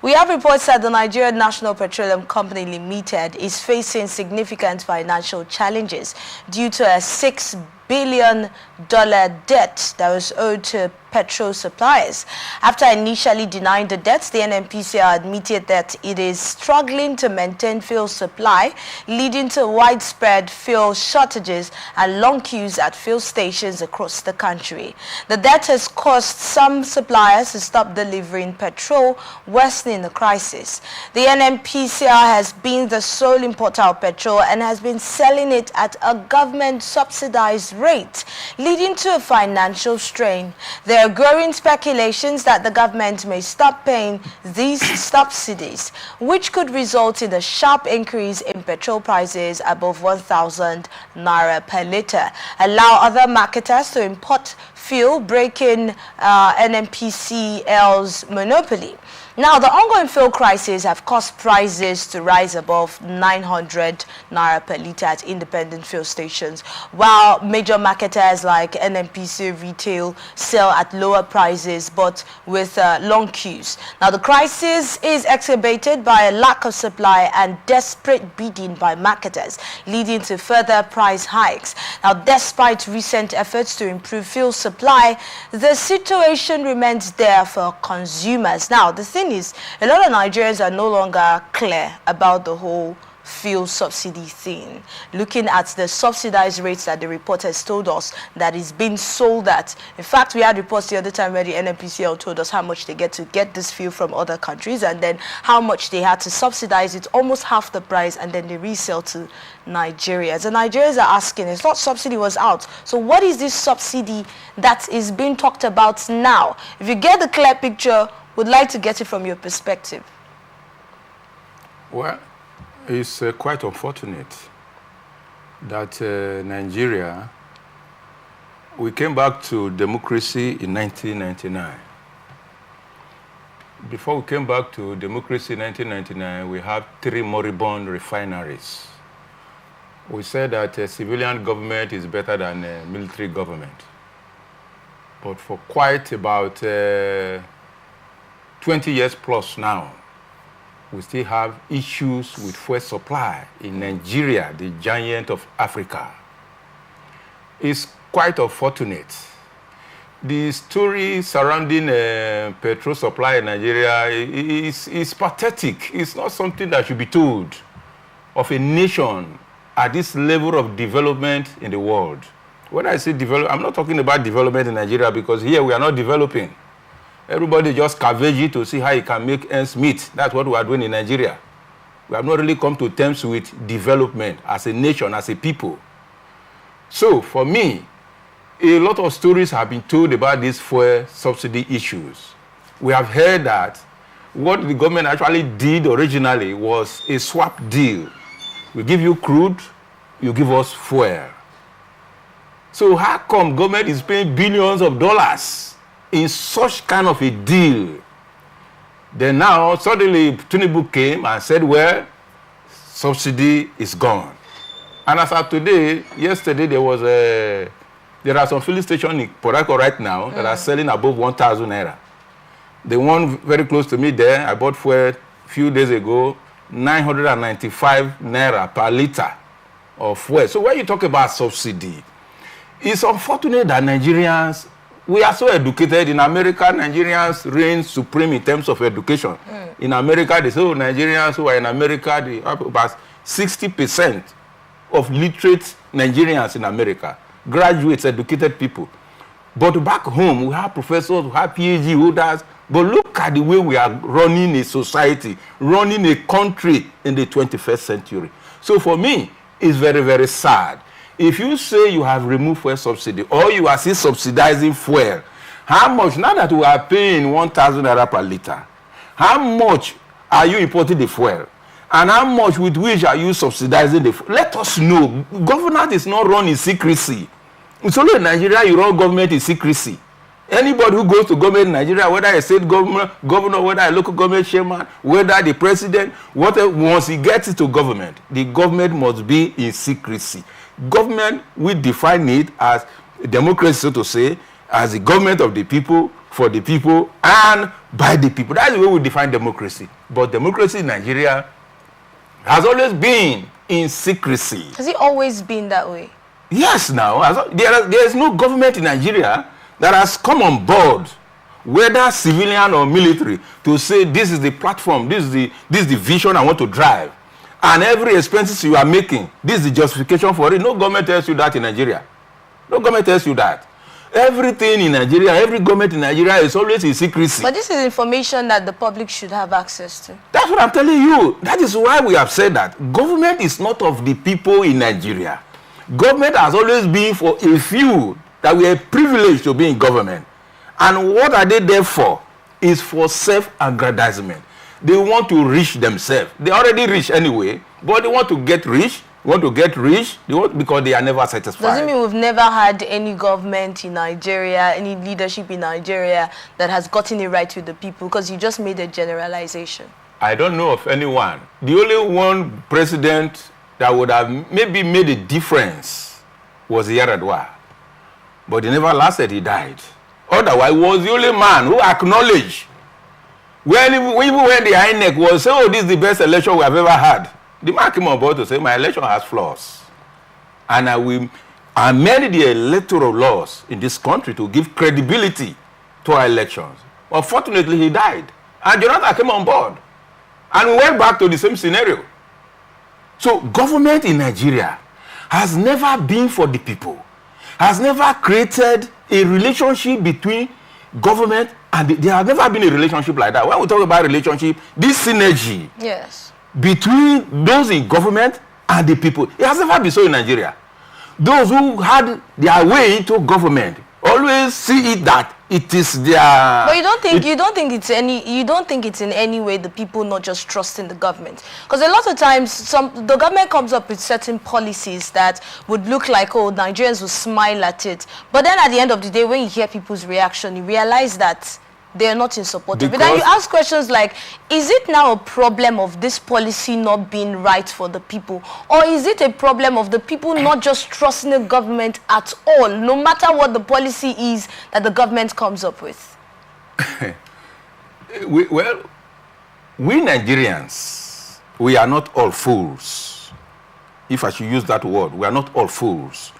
We have reports that the Nigerian National Petroleum Company Limited is facing significant financial challenges due to a $6 billion debt that was owed to petrol suppliers. After initially denying the debt, the NNPCL admitted that it is struggling to maintain fuel supply, leading to widespread fuel shortages and long queues at fuel stations across the country. The debt has caused some suppliers to stop delivering petrol, worsening the crisis. The NNPCL has been the sole importer of petrol and has been selling it at a government-subsidized rate, leading to a financial strain. There are growing speculations that the government may stop paying these subsidies, which could result in a sharp increase in petrol prices above 1,000 naira per litre, allow other marketers to import fuel, breaking NNPCL's monopoly. Now, the ongoing fuel crisis have caused prices to rise above 900 naira per litre at independent fuel stations, while major marketers like NNPC Retail sell at lower prices but with long queues. Now, the crisis is exacerbated by a lack of supply and desperate bidding by marketers, leading to further price hikes. Now, despite recent efforts to improve fuel supply, the situation remains there for consumers. Now, the thing is, a lot of Nigerians are no longer clear about the whole fuel subsidy thing. Looking at the subsidized rates that the report has told us that is being sold at. In fact, we had reports the other time where the NNPCL told us how much they get to get this fuel from other countries and then how much they had to subsidize it, almost half the price, and then they resell to Nigerians. The Nigerians are asking, it's not subsidy was out. So what is this subsidy that is being talked about now? If you get the clear picture, would like to get it from your perspective. Well, it's quite unfortunate that Nigeria, we came back to democracy in 1999. Before we came back to democracy in 1999, we had 3 moribund refineries. We said that civilian government is better than military government. But for quite about 20 years plus now, we still have issues with fuel supply in Nigeria, the giant of Africa. It's quite unfortunate. The story surrounding petrol supply in Nigeria is pathetic. It's not something that should be told of a nation at this level of development in the world. When I say develop, I'm not talking about development in Nigeria because here we are not developing. Everybody just cabbage it to see how you can make ends meet. That's what we are doing in Nigeria. We have not really come to terms with development as a nation, as a people. So, for me, a lot of stories have been told about these fuel subsidy issues. We have heard that what the government actually did originally was a swap deal. We give you crude, you give us fuel. So how come government is paying billions of dollars in such kind of a deal? Then now, suddenly, Tinubu came and said, well, subsidy is gone. And as of today, yesterday, there are some filling stations in Port Harcourt right now that are selling above 1,000 naira. The one very close to me there, I bought fuel a few days ago, 995 naira per litre of fuel. So when you talk about subsidy, it's unfortunate that Nigerians, we are so educated. In America, Nigerians reign supreme in terms of education. In America, they say, oh, Nigerians who are in America, they have about 60% of literate Nigerians in America, graduates, educated people. But back home, we have professors, we have PhD holders. But look at the way we are running a society, running a country in the 21st century. So for me, it's very, very sad. If you say you have removed fuel subsidy or you are still subsidizing fuel, how much, now that we are paying 1,000 naira per litre, how much are you importing the fuel? And how much with which are you subsidizing the fuel? Let us know. Government is not run in secrecy. It's only in Nigeria you run government in secrecy. Anybody who goes to government in Nigeria, whether a state governor, whether a local government chairman, whether the president, whatever, once he gets into government, the government must be in secrecy. Government, we define it as democracy, so to say, as the government of the people, for the people and by the people. That's the way we define democracy. But democracy in Nigeria has always been in secrecy. Has it always been that way? Yes, now. There is no government in Nigeria that has come on board, whether civilian or military, to say this is the platform, this is the vision I want to drive. And every expenses you are making, this is the justification for it. No government tells you that in Nigeria. No government tells you that. Everything in Nigeria, every government in Nigeria is always in secrecy. But this is information that the public should have access to. That's what I'm telling you. That is why we have said that government is not of the people in Nigeria. Government has always been for a few that we are privileged to be in government. And what are they there for? Is for self-aggrandizement. They want to reach themselves. They already rich anyway, but they want to get rich. Because they are never satisfied. Does it mean we've never had any government in Nigeria, any leadership in Nigeria that has gotten it right with the people? Because you just made a generalization. I don't know of anyone. The only one president that would have maybe made a difference was Yaradua. But he never lasted, he died. Otherwise, he was the only man who acknowledged, even when the INEC was saying, oh, this is the best election we have ever had, the man came on board to say, my election has flaws. And I will amend the electoral laws in this country to give credibility to our elections. Unfortunately, he died. And Jonathan came on board. And we went back to the same scenario. So government in Nigeria has never been for the people, has never created a relationship between government and there has never been a relationship like that. When we talk about relationship, this synergy between those in government and the people, it has never been so in Nigeria. Those who had their way into government always see it that it is their. But you don't think it's in any way the people not just trusting the government? Because a lot of times the government comes up with certain policies that would look like, oh, Nigerians will smile at it, but then at the end of the day, when you hear people's reaction, you realize that they are not in support of it. And you ask questions like, is it now a problem of this policy not being right for the people? Or is it a problem of the people not just trusting the government at all, no matter what the policy is that the government comes up with? we Nigerians, we are not all fools. If I should use that word, we are not all fools.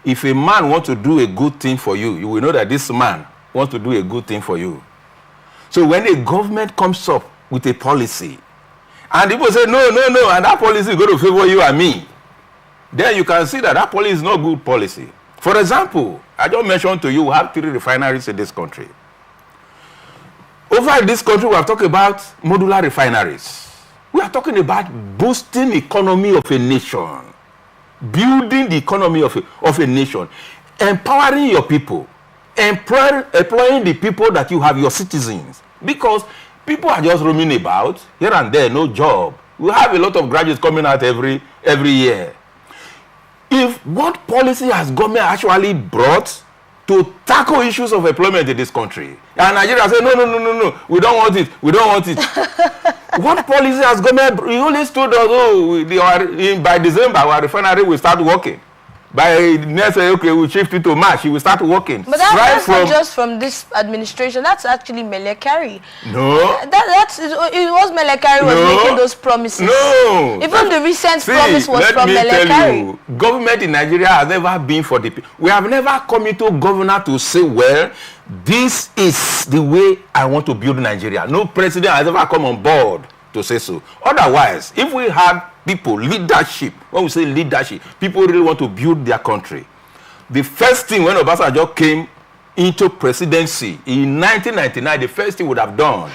If a man wants to do a good thing for you, you will know that this man wants to do a good thing for you. So when a government comes up with a policy, and people say, no, and that policy is going to favor you and me, then you can see that that policy is not good policy. For example, I just mentioned to you, we have 3 refineries in this country. Over in this country, we are talking about modular refineries. We are talking about boosting the economy of a nation, building the economy of a nation, empowering your people, employing the people that you have, your citizens, because people are just roaming about here and there, no job. We have a lot of graduates coming out every year. If what policy has government actually brought to tackle issues of employment in this country, and Nigeria say no, we don't want it. What policy has government? We always told us, oh, by December our refinery will start working. By next year, okay, we'll shift it to March, he will start working. But that's not just from this administration, that's actually Mele Kyari. No. It was Mele Kyari was making those promises. No. Even the recent promise was from Mele Kyari. Government in Nigeria has never been for the people. We have never come into governor to say, well, this is the way I want to build Nigeria. No president has ever come on board to say so. Otherwise, if we have people, leadership, when we say leadership, people really want to build their country. The first thing when Obasanjo came into presidency in 1999, the first thing would have done,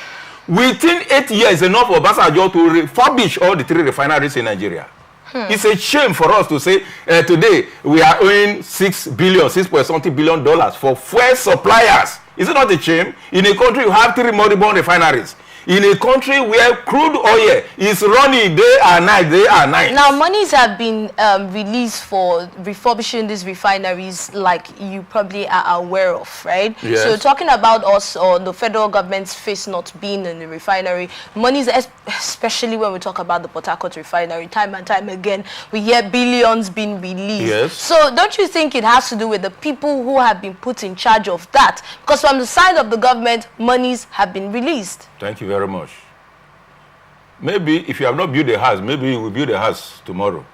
within 8 years, enough for Obasanjo to refurbish all the 3 refineries in Nigeria. It's a shame for us to say today we are owing $6.something billion for fuel suppliers. Is it not a shame? In a country you have 3 moribund refineries. in a country where crude oil is running day and night, day and night. Now, monies have been released for refurbishing these refineries, like you probably are aware of, right? Yes. So talking about us or the federal government's face not being in the refinery, monies, especially when we talk about the Port Harcourt refinery, time and time again, we hear billions being released. Yes. So don't you think it has to do with the people who have been put in charge of that? Because from the side of the government, monies have been released. Thank you very much. Maybe if you have not built a house, maybe you will build a house tomorrow.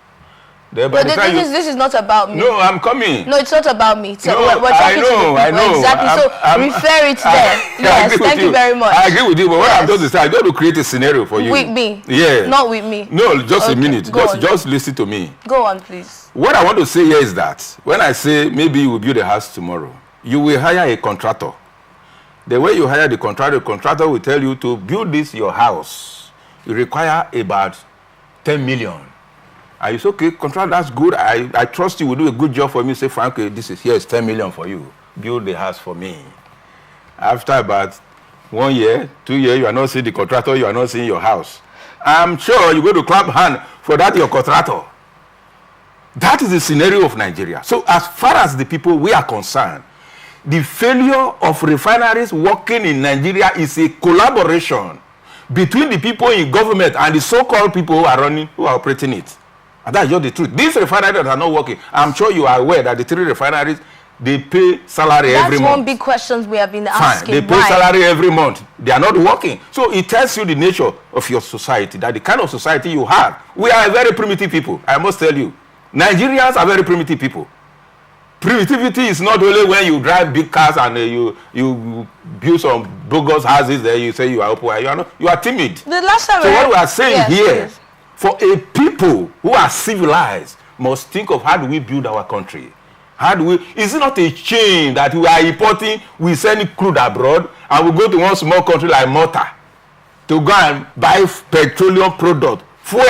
But this is not about me. No, I'm coming. No, it's not about me. So no, we're talking I know. Exactly. I'm refer it there. Yes, thank you very much. I agree with you, but what I'm going to say, I'm going to create a scenario for you. With me? Yeah. Not with me? No, just a minute. Go Just listen to me. Go on, please. What I want to say here is that when I say maybe you will build a house tomorrow, you will hire a contractor. The way you hire the contractor will tell you to build this your house. You require about 10 million. And you say, okay, contractor, that's good. I trust you will do a good job for me. Say, Frank, okay, here's 10 million for you. Build the house for me. After about 1 year, 2 years, you are not seeing the contractor, you are not seeing your house. I'm sure you're going to clap hand for that your contractor. That is the scenario of Nigeria. So as far as the people we are concerned, the failure of refineries working in Nigeria is a collaboration between the people in government and the so-called people who are operating it. And that's just the truth. These refineries that are not working, I'm sure you are aware that the 3 refineries, they pay salary every month. That's one big question we have been asking. They pay salary every month. They are not working. So it tells you the nature of your society, that the kind of society you have. We are a very primitive people, I must tell you. Nigerians are very primitive people. Primitivity is not only when you drive big cars and you build some bogus houses there, you say you are open. You are timid. The last time so what we are saying here, for a people who are civilized, must think of how do we build our country. Is it not a shame that we are importing, we send crude abroad, and we go to one small country like Malta to go and buy petroleum product, fuel.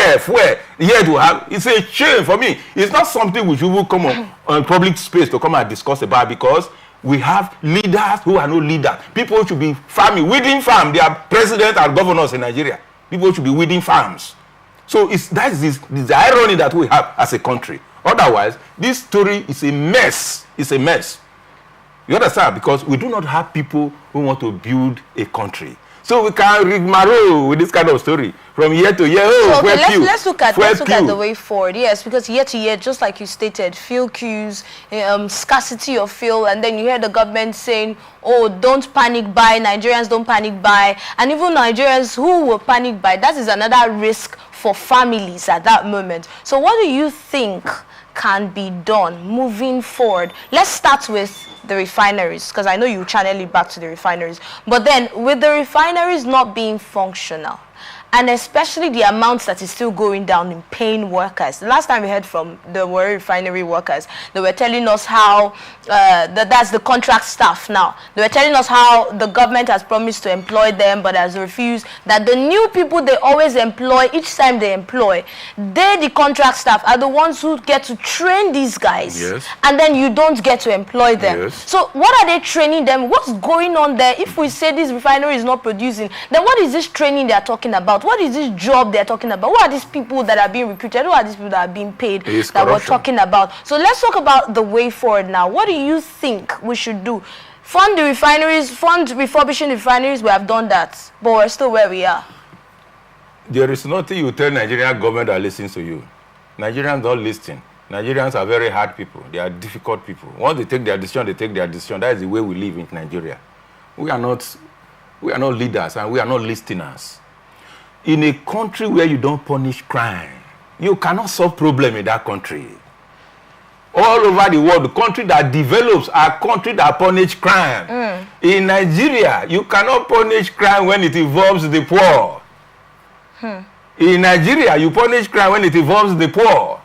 Yet we have, it's a shame for me. It's not something we should come on public space to come and discuss about, because we have leaders who are no leaders. People should be farming, weeding farm. They are presidents and governors in Nigeria. People should be weeding farms. So that is the irony that we have as a country. Otherwise, this story is a mess. It's a mess. You understand? Because we do not have people who want to build a country. So we can rigmarole with this kind of story from year to year. So let's look at the way forward. Yes, because year to year, just like you stated, fuel queues, scarcity of fuel, and then you hear the government saying, oh, don't panic buy, Nigerians don't panic buy, and even Nigerians who will panic buy, that is another risk for families at that moment. So what do you think can be done moving forward? Let's start with the refineries, because I know you channel it back to the refineries. But then with the refineries not being functional, and especially the amounts that is still going down in paying workers. The last time we heard from the Warri refinery workers, they were telling us how, that's the contract staff now. They were telling us how the government has promised to employ them, but has refused. That the new people they always employ, each time they employ, the contract staff, are the ones who get to train these guys. Yes. And then you don't get to employ them. Yes. So what are they training them? What's going on there? If we say this refinery is not producing, then what is this training they are talking about? What is this job they're talking about? Who are these people that are being recruited? Who are these people that are being paid that we're talking about? So let's talk about the way forward now. What do you think we should do? Fund the refineries, fund refurbishing the refineries. We have done that, but we're still where we are. There is nothing you tell Nigerian government that listens to you. Nigerians don't listen. Nigerians are very hard people. They are difficult people. Once they take their decision, they take their decision. That is the way we live in Nigeria. We are not leaders, and we are not listeners. In a country where you don't punish crime, you cannot solve problem in that country. All over the world, the country that develops are country that punish crime. In Nigeria, you cannot punish crime when it involves the poor. In Nigeria, you punish crime when it involves the poor.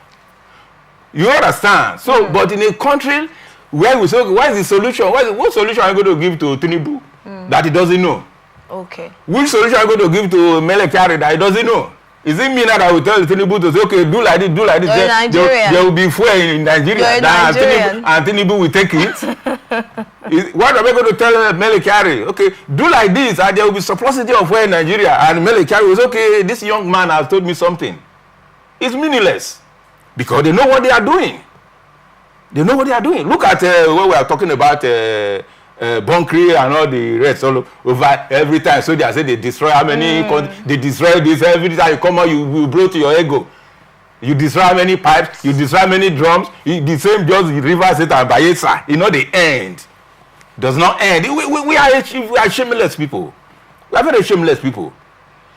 You understand? So, but in a country where we say, okay, what is the solution? What solution are you going to give to Tinubu that he doesn't know? Okay. Which solution are you going to give to Mele Kyari that he doesn't know? Is it me now that will tell Tinubu to say, okay, do like this, do like this? There will be fuel in Nigeria. And Tinubu will take it. What am I going to tell Mele Kyari? Okay, do like this, and there will be surplusity of oil in Nigeria. And Mele Kyari was, okay, this young man has told me something. It's meaningless. Because they know what they are doing. They know what they are doing. Look at what we are talking about, bunkering and all the rest all over every time. So they say they destroy how many, they destroy this. Every time you come out, you blow to your ego. You destroy how many pipes, you destroy how many drums, the same just Rivers State and Bayelsa. You know, the end does not end. We are shameless people. We are very shameless people.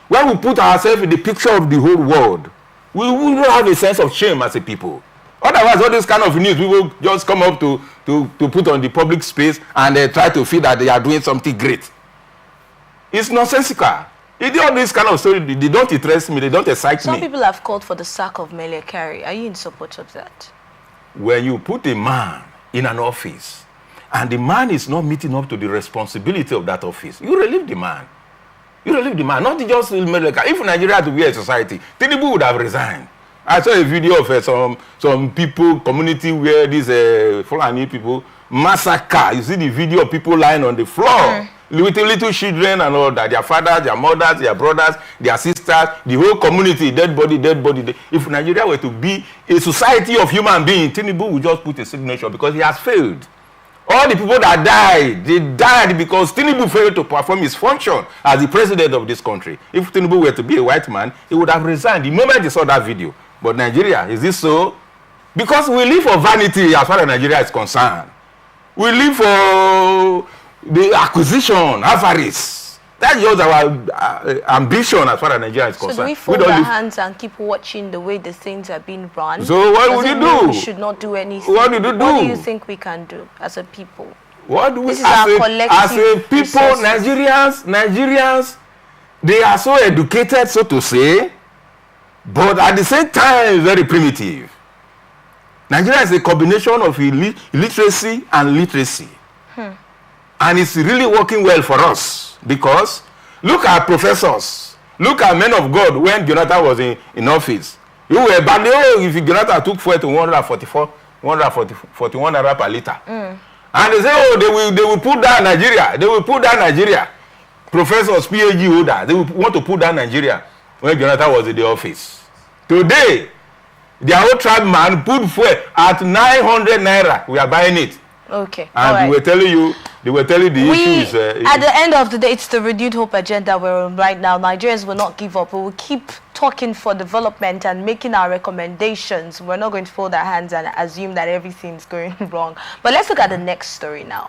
When we put ourselves in the picture of the whole world, we don't have a sense of shame as a people. Otherwise, all this kind of news, people just come up to put on the public space and try to feel that they are doing something great. It's nonsensical. All this kind of story, they don't interest me, they don't excite me. Some people have called for the sack of Mele Kyari. Are you in support of that? When you put a man in an office and the man is not meeting up to the responsibility of that office, you relieve the man. You relieve the man, not just Mele Kyari. If Nigeria had to be a society, Tinubu would have resigned. I saw a video of some people, community where these Fulani people massacre. You see the video of people lying on the floor. Little children and all that. Their fathers, their mothers, their brothers, their sisters, the whole community, dead body, dead body. If Nigeria were to be a society of human beings, Tinubu would just put a signature because he has failed. All the people that died, they died because Tinubu failed to perform his function as the president of this country. If Tinubu were to be a white man, he would have resigned the moment he saw that video. But Nigeria, is this so? Because we live for vanity as far as Nigeria is concerned. We live for the acquisition, avarice. That's just our ambition as far as Nigeria is concerned. So do we fold our hands and keep watching the way the things are being run? So what would you do? We should not do anything. What do you do? What do you think we can do as a people? What do we, this is our collective as a people, resources. Nigerians, they are so educated, so to say, but at the same time, very primitive. Nigeria is a combination of illiteracy and literacy. And it's really working well for us because look at professors, look at men of God when Jonathan was in office. You were badly, if Jonathan took fuel to 141 naira per liter. And they say, they will put down Nigeria. They will put down Nigeria. Professors, PhD holders, they will want to put down Nigeria when Jonathan was in the office. Today, their whole tribe man put fuel at 900 naira. We are buying it. Okay. And they were telling you the issue is... at the end of the day, it's the renewed hope agenda we're on right now. Nigerians will not give up. We will keep talking for development and making our recommendations. We're not going to fold our hands and assume that everything's going wrong. But let's look at the next story now.